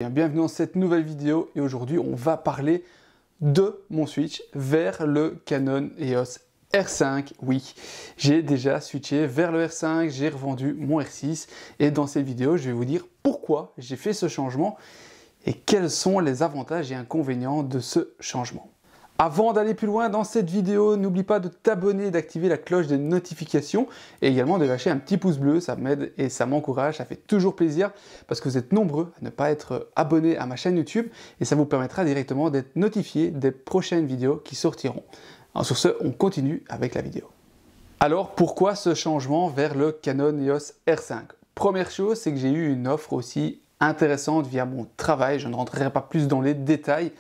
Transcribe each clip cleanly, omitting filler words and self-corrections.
Bienvenue dans cette nouvelle vidéo et aujourd'hui on va parler de mon switch vers le Canon EOS R5. Oui, j'ai déjà switché vers le R5, j'ai revendu mon R6 et dans cette vidéo je vais vous dire pourquoi j'ai fait ce changement et quels sont les avantages et inconvénients de ce changement. Avant d'aller plus loin dans cette vidéo, n'oublie pas de t'abonner et d'activer la cloche des notifications et également de lâcher un petit pouce bleu, ça m'aide et ça m'encourage, ça fait toujours plaisir parce que vous êtes nombreux à ne pas être abonnés à ma chaîne YouTube et ça vous permettra directement d'être notifié des prochaines vidéos qui sortiront. Alors sur ce, on continue avec la vidéo. Alors pourquoi ce changement vers le Canon EOS R5? Première chose, c'est que j'ai eu une offre aussi intéressante via mon travail, je ne rentrerai pas plus dans les détails.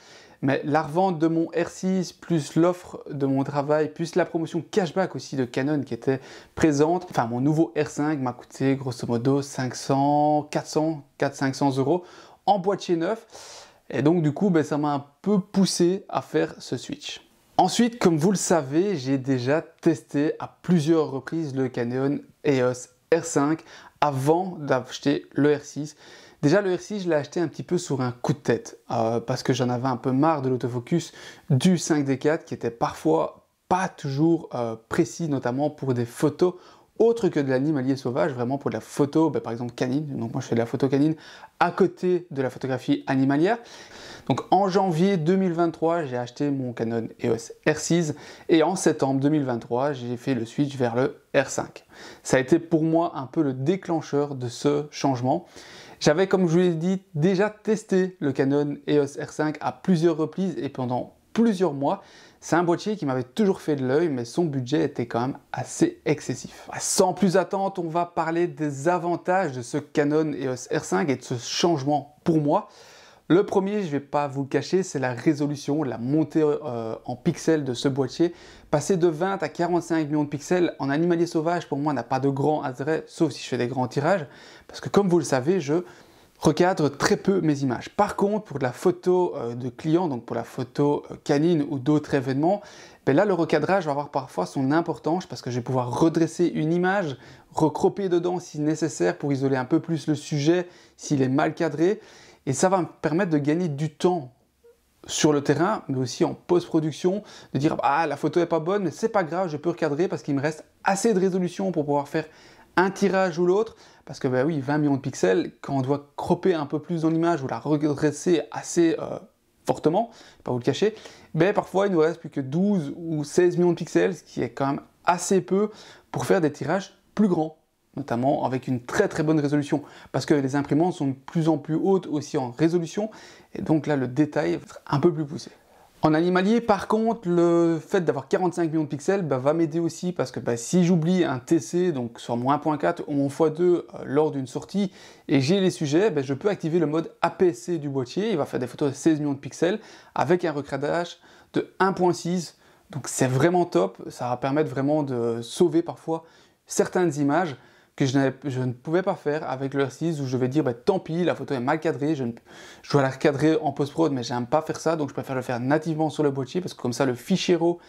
Mais la revente de mon R6, plus l'offre de mon travail, plus la promotion cashback aussi de Canon qui était présente, enfin mon nouveau R5 m'a coûté grosso modo 400-500 € en boîtier neuf. Et donc du coup, ça m'a un peu poussé à faire ce switch. Ensuite, comme vous le savez, j'ai déjà testé à plusieurs reprises le Canon EOS R5 avant d'acheter le R6. Déjà le R6, je l'ai acheté un petit peu sur un coup de tête parce que j'en avais un peu marre de l'autofocus du 5D4 qui était parfois pas toujours précis, notamment pour des photos autres que de l'animalier sauvage, vraiment pour de la photo, par exemple canine. Donc moi je fais de la photo canine à côté de la photographie animalière. Donc en janvier 2023, j'ai acheté mon Canon EOS R6 et en septembre 2023, j'ai fait le switch vers le R5. Ça a été pour moi un peu le déclencheur de ce changement. J'avais, comme je vous l'ai dit, déjà testé le Canon EOS R5 à plusieurs reprises et pendant plusieurs mois. C'est un boîtier qui m'avait toujours fait de l'œil, mais son budget était quand même assez excessif. Sans plus attendre, on va parler des avantages de ce Canon EOS R5 et de ce changement pour moi. Le premier, je ne vais pas vous le cacher, c'est la résolution, la montée en pixels de ce boîtier. Passer de 20 à 45 millions de pixels en animalier sauvage, pour moi, n'a pas de grand intérêt, sauf si je fais des grands tirages, parce que comme vous le savez, je recadre très peu mes images. Par contre, pour de la photo de client, donc pour la photo canine ou d'autres événements, là, le recadrage va avoir parfois son importance parce que je vais pouvoir redresser une image, recropper dedans si nécessaire pour isoler un peu plus le sujet s'il est mal cadré. Et ça va me permettre de gagner du temps sur le terrain, mais aussi en post-production, de dire « Ah, la photo n'est pas bonne, mais c'est pas grave, je peux recadrer parce qu'il me reste assez de résolution pour pouvoir faire un tirage ou l'autre. » Parce que oui, 20 millions de pixels, quand on doit cropper un peu plus dans l'image ou la redresser assez fortement, pas vous le cacher, parfois il ne nous reste plus que 12 ou 16 millions de pixels, ce qui est quand même assez peu pour faire des tirages plus grands, notamment avec une très bonne résolution, parce que les imprimantes sont de plus en plus hautes aussi en résolution, et donc là le détail va être un peu plus poussé. En animalier, par contre, le fait d'avoir 45 millions de pixels va m'aider aussi, parce que si j'oublie un TC, donc soit mon 1.4 ou mon x2 lors d'une sortie, et j'ai les sujets, je peux activer le mode APS-C du boîtier, il va faire des photos de 16 millions de pixels, avec un recadrage de 1.6, donc c'est vraiment top, ça va permettre vraiment de sauver parfois certaines images que je ne pouvais pas faire avec le R6 où je vais dire tant pis, la photo est mal cadrée, je dois la recadrer en post-prod mais j'aime pas faire ça, donc je préfère le faire nativement sur le boîtier parce que comme ça le fichier RAW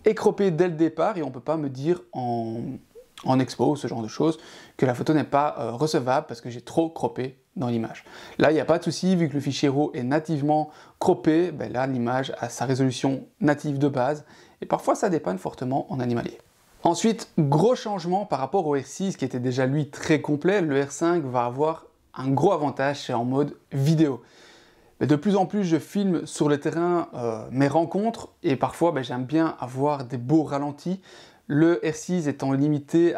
est croppé dès le départ et on peut pas me dire en expo ou ce genre de choses que la photo n'est pas recevable parce que j'ai trop croppé dans l'image. Là il n'y a pas de souci, vu que le fichier RAW est nativement croppé, là l'image a sa résolution native de base et parfois ça dépanne fortement en animalier. Ensuite, gros changement par rapport au R6 qui était déjà lui très complet, le R5 va avoir un gros avantage, c'est en mode vidéo. Mais de plus en plus, je filme sur le terrain mes rencontres et parfois j'aime bien avoir des beaux ralentis. Le R6 étant limité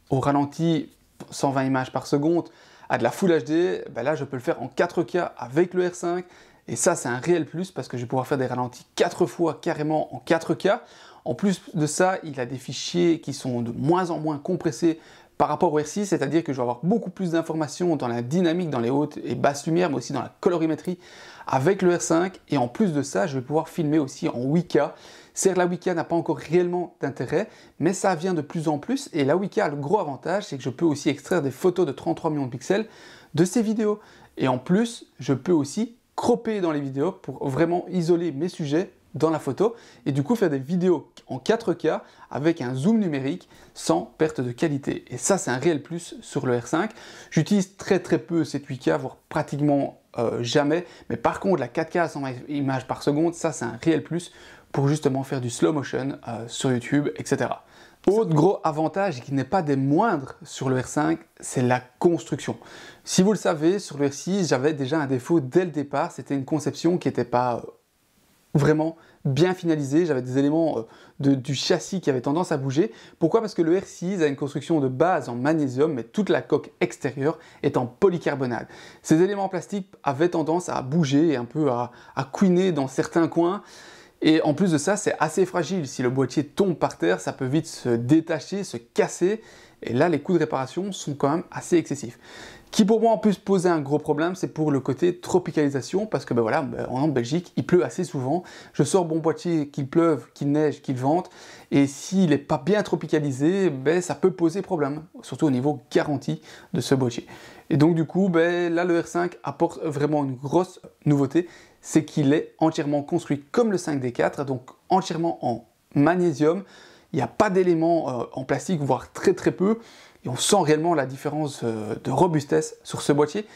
au ralenti 120 images par seconde à de la Full HD, là je peux le faire en 4K avec le R5 et ça c'est un réel plus parce que je vais pouvoir faire des ralentis 4 fois carrément en 4K. En plus de ça, il a des fichiers qui sont de moins en moins compressés par rapport au R6, c'est-à-dire que je vais avoir beaucoup plus d'informations dans la dynamique, dans les hautes et basses lumières, mais aussi dans la colorimétrie avec le R5. Et en plus de ça, je vais pouvoir filmer aussi en 8K. Certes, la 8K n'a pas encore réellement d'intérêt, mais ça vient de plus en plus. Et la 8K a le gros avantage, c'est que je peux aussi extraire des photos de 33 millions de pixels de ces vidéos. Et en plus, je peux aussi cropper dans les vidéos pour vraiment isoler mes sujets dans la photo et du coup faire des vidéos en 4K avec un zoom numérique sans perte de qualité. Et ça, c'est un réel plus sur le R5. J'utilise très peu cette 8K, voire pratiquement jamais, mais par contre la 4K à 120 images par seconde, ça c'est un réel plus pour justement faire du slow motion sur YouTube, etc. Autre gros avantage, qui n'est pas des moindres sur le R5, c'est la construction. Si vous le savez, sur le R6, j'avais déjà un défaut dès le départ, c'était une conception qui n'était pas vraiment bien finalisée. J'avais des éléments du châssis qui avaient tendance à bouger. Pourquoi? Parce que le R6 a une construction de base en magnésium, mais toute la coque extérieure est en polycarbonate. Ces éléments plastiques avaient tendance à bouger et un peu à couiner dans certains coins. Et en plus de ça, c'est assez fragile. Si le boîtier tombe par terre, ça peut vite se détacher, se casser. Et là, les coûts de réparation sont quand même assez excessifs. Qui pour moi en plus posait un gros problème, c'est pour le côté tropicalisation, parce que en Belgique, il pleut assez souvent. Je sors mon boîtier qu'il pleuve, qu'il neige, qu'il vente, et s'il n'est pas bien tropicalisé, ça peut poser problème, surtout au niveau garantie de ce boîtier. Et donc du coup, là le R5 apporte vraiment une grosse nouveauté, c'est qu'il est entièrement construit comme le 5D4, donc entièrement en magnésium. Il n'y a pas d'éléments en plastique, voire très peu. Et on sent réellement la différence de robustesse sur ce boîtier.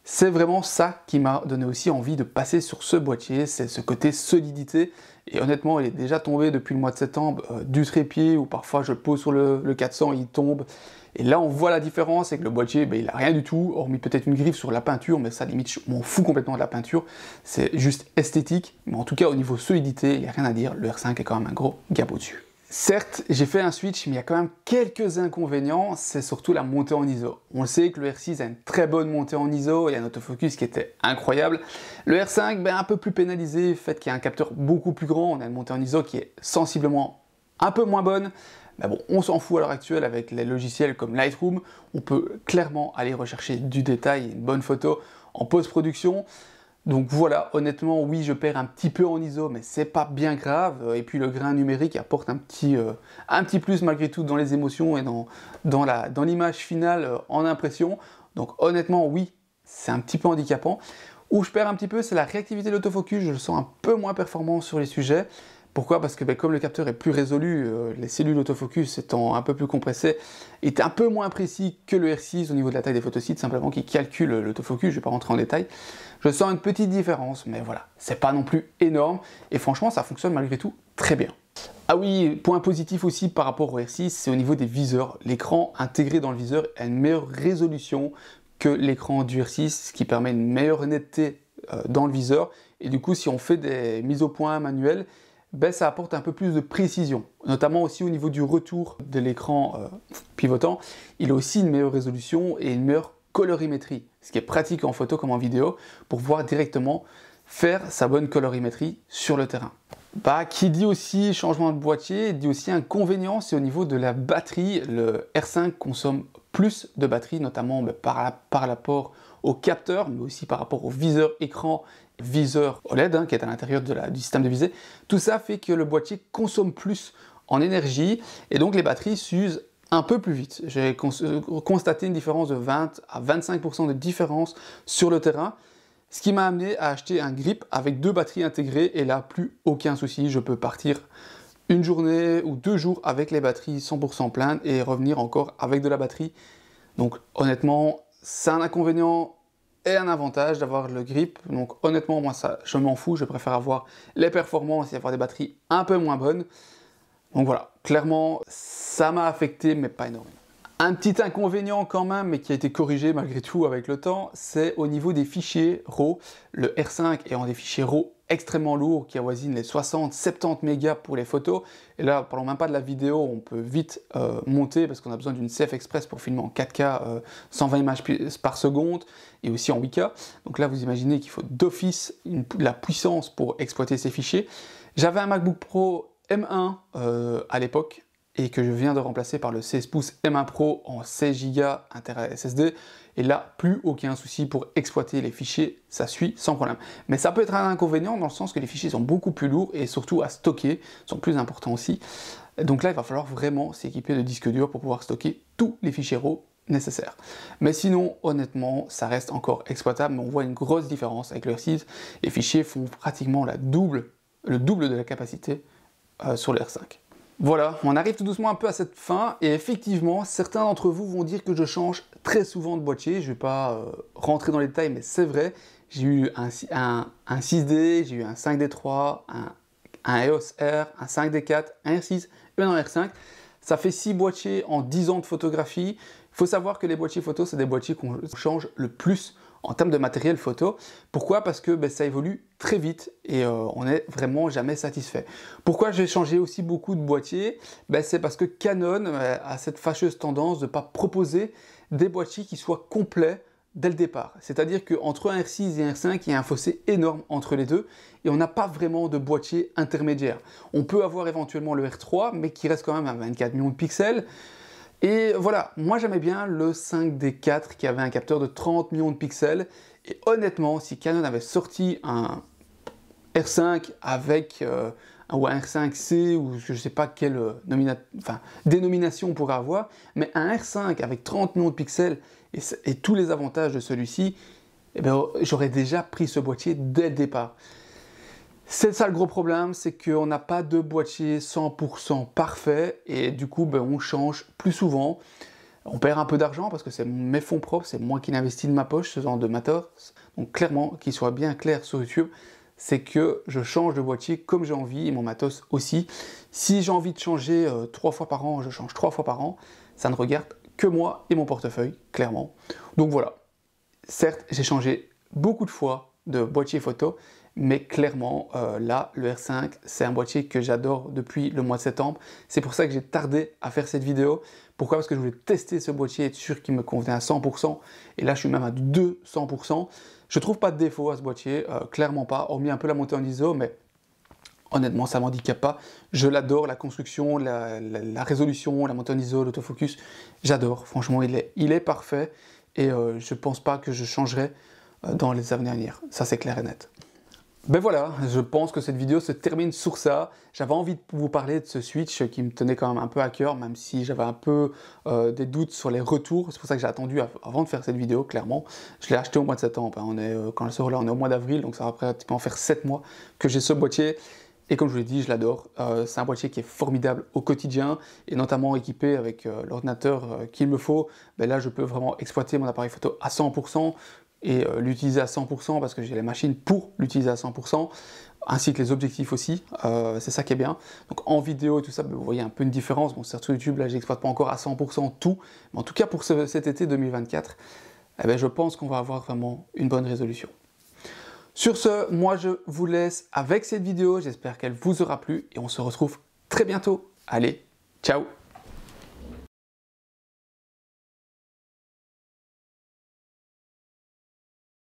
C'est vraiment ça qui m'a donné aussi envie de passer sur ce boîtier, c'est ce côté solidité. Et honnêtement, il est déjà tombé depuis le mois de septembre du trépied, ou parfois je le pose sur le 400, il tombe. Et là, on voit la différence, c'est que le boîtier, il n'a rien du tout, hormis peut-être une griffe sur la peinture, mais ça, limite, je m'en fous complètement de la peinture. C'est juste esthétique, mais en tout cas, au niveau solidité, il n'y a rien à dire. Le R5 est quand même un gros gap au-dessus. Certes, j'ai fait un switch, mais il y a quand même quelques inconvénients, c'est surtout la montée en ISO. On le sait que le R6 a une très bonne montée en ISO, il y a un autofocus qui était incroyable. Le R5, un peu plus pénalisé, le fait qu'il y a un capteur beaucoup plus grand, on a une montée en ISO qui est sensiblement un peu moins bonne. Mais bon, on s'en fout à l'heure actuelle avec les logiciels comme Lightroom, on peut clairement aller rechercher du détail, une bonne photo en post-production. Donc voilà, honnêtement, oui, je perds un petit peu en ISO, mais c'est pas bien grave. Et puis le grain numérique apporte un petit plus malgré tout dans les émotions et dans l'image finale en impression. Donc honnêtement, oui, c'est un petit peu handicapant. Où je perds un petit peu, c'est la réactivité de l'autofocus. Je le sens un peu moins performant sur les sujets. Pourquoi? Parce que comme le capteur est plus résolu, les cellules d'autofocus étant un peu plus compressées, est un peu moins précis que le R6 au niveau de la taille des photosites, simplement qui calcule l'autofocus, je ne vais pas rentrer en détail. Je sens une petite différence, mais voilà, c'est pas non plus énorme, et franchement ça fonctionne malgré tout très bien. Ah oui, point positif aussi par rapport au R6, c'est au niveau des viseurs. L'écran intégré dans le viseur a une meilleure résolution que l'écran du R6, ce qui permet une meilleure netteté dans le viseur, et du coup si on fait des mises au point manuelles, ça apporte un peu plus de précision, notamment aussi au niveau du retour de l'écran pivotant. Il a aussi une meilleure résolution et une meilleure colorimétrie, ce qui est pratique en photo comme en vidéo, pour pouvoir directement faire sa bonne colorimétrie sur le terrain. Qui dit aussi changement de boîtier, dit aussi inconvénient, c'est au niveau de la batterie. Le R5 consomme plus de batterie, notamment par rapport au capteur, mais aussi par rapport au viseur écran, viseur OLED qui est à l'intérieur du système de visée. Tout ça fait que le boîtier consomme plus en énergie et donc les batteries s'usent un peu plus vite. J'ai constaté une différence de 20 à 25% de différence sur le terrain, ce qui m'a amené à acheter un grip avec 2 batteries intégrées et là plus aucun souci, je peux partir une journée ou 2 jours avec les batteries 100% pleines et revenir encore avec de la batterie. Donc honnêtement, c'est un inconvénient et un avantage d'avoir le grip. Donc honnêtement, moi ça, je m'en fous, je préfère avoir les performances et avoir des batteries un peu moins bonnes. Donc voilà, clairement, ça m'a affecté, mais pas énormément. Un petit inconvénient quand même, mais qui a été corrigé malgré tout avec le temps, c'est au niveau des fichiers RAW. Le R5 ayant des fichiers RAW extrêmement lourds qui avoisinent les 60-70 mégas pour les photos. Et là, parlons même pas de la vidéo, on peut vite monter parce qu'on a besoin d'une CF Express pour filmer en 4K 120 images par seconde et aussi en 8K. Donc là, vous imaginez qu'il faut d'office la puissance pour exploiter ces fichiers. J'avais un MacBook Pro M1 à l'époque et que je viens de remplacer par le 16 pouces M1 Pro en 16 Go inter SSD. Et là, plus aucun souci pour exploiter les fichiers, ça suit sans problème. Mais ça peut être un inconvénient dans le sens que les fichiers sont beaucoup plus lourds et surtout à stocker, sont plus importants aussi. Donc là, il va falloir vraiment s'équiper de disques durs pour pouvoir stocker tous les fichiers RAW nécessaires. Mais sinon, honnêtement, ça reste encore exploitable, mais on voit une grosse différence avec le R6. Les fichiers font pratiquement la double le double de la capacité sur le R5. Voilà, on arrive tout doucement un peu à cette fin, et effectivement, certains d'entre vous vont dire que je change très souvent de boîtier. Je ne vais pas rentrer dans les détails, mais c'est vrai. J'ai eu un 6D, j'ai eu un 5D3, un EOS R, un 5D4, un R6 et maintenant un R5. Ça fait 6 boîtiers en 10 ans de photographie. Il faut savoir que les boîtiers photo, c'est des boîtiers qu'on change le plus en termes de matériel photo. Pourquoi? Parce que ça évolue très vite et on n'est vraiment jamais satisfait. Pourquoi j'ai changé aussi beaucoup de boîtiers? C'est parce que Canon a cette fâcheuse tendance de ne pas proposer des boîtiers qui soient complets dès le départ. C'est-à-dire qu'entre un R6 et un R5, il y a un fossé énorme entre les deux et on n'a pas vraiment de boîtier intermédiaire. On peut avoir éventuellement le R3, mais qui reste quand même à 24 millions de pixels. Et voilà, moi j'aimais bien le 5D4 qui avait un capteur de 30 millions de pixels. Et honnêtement, si Canon avait sorti un R5 avec ou un R5C ou je ne sais pas quelle dénomination on pourrait avoir, mais un R5 avec 30 millions de pixels et tous les avantages de celui-ci, j'aurais déjà pris ce boîtier dès le départ. C'est ça le gros problème, c'est qu'on n'a pas de boîtier 100% parfait et du coup on change plus souvent. On perd un peu d'argent parce que c'est mes fonds propres, c'est moi qui l'investis de ma poche, ce genre de matos. Donc clairement, qu'il soit bien clair sur YouTube, c'est que je change de boîtier comme j'ai envie et mon matos aussi. Si j'ai envie de changer 3 fois par an, je change 3 fois par an. Ça ne regarde que moi et mon portefeuille, clairement. Donc voilà, certes j'ai changé beaucoup de fois de boîtier photo, mais clairement là le R5 c'est un boîtier que j'adore depuis le mois de septembre. C'est pour ça que j'ai tardé à faire cette vidéo. Pourquoi? Parce que je voulais tester ce boîtier, être sûr qu'il me convenait à 100%, et là je suis même à 200%. Je trouve pas de défaut à ce boîtier, clairement pas, hormis un peu la montée en ISO, mais honnêtement ça m'handicape pas. Je l'adore, la construction, la résolution, la montée en ISO, l'autofocus, j'adore, franchement il est parfait, et je pense pas que je changerai dans les années à venir, ça c'est clair et net. Ben voilà, je pense que cette vidéo se termine sur ça. J'avais envie de vous parler de ce Switch qui me tenait quand même un peu à cœur, même si j'avais un peu des doutes sur les retours. C'est pour ça que j'ai attendu avant de faire cette vidéo, clairement. Je l'ai acheté au mois de septembre. Quand elle sort là, on est au mois d'avril, donc ça va pratiquement faire 7 mois que j'ai ce boîtier. Et comme je vous l'ai dit, je l'adore. C'est un boîtier qui est formidable au quotidien, et notamment équipé avec l'ordinateur qu'il me faut. Ben là, je peux vraiment exploiter mon appareil photo à 100%. Et l'utiliser à 100% parce que j'ai les machines pour l'utiliser à 100%, ainsi que les objectifs aussi, c'est ça qui est bien. Donc en vidéo et tout ça, vous voyez un peu une différence. Bon, certes sur YouTube, là j'exploite pas encore à 100% tout, mais en tout cas pour cet été 2024, je pense qu'on va avoir vraiment une bonne résolution. Sur ce, moi je vous laisse avec cette vidéo, j'espère qu'elle vous aura plu et on se retrouve très bientôt. Allez, ciao!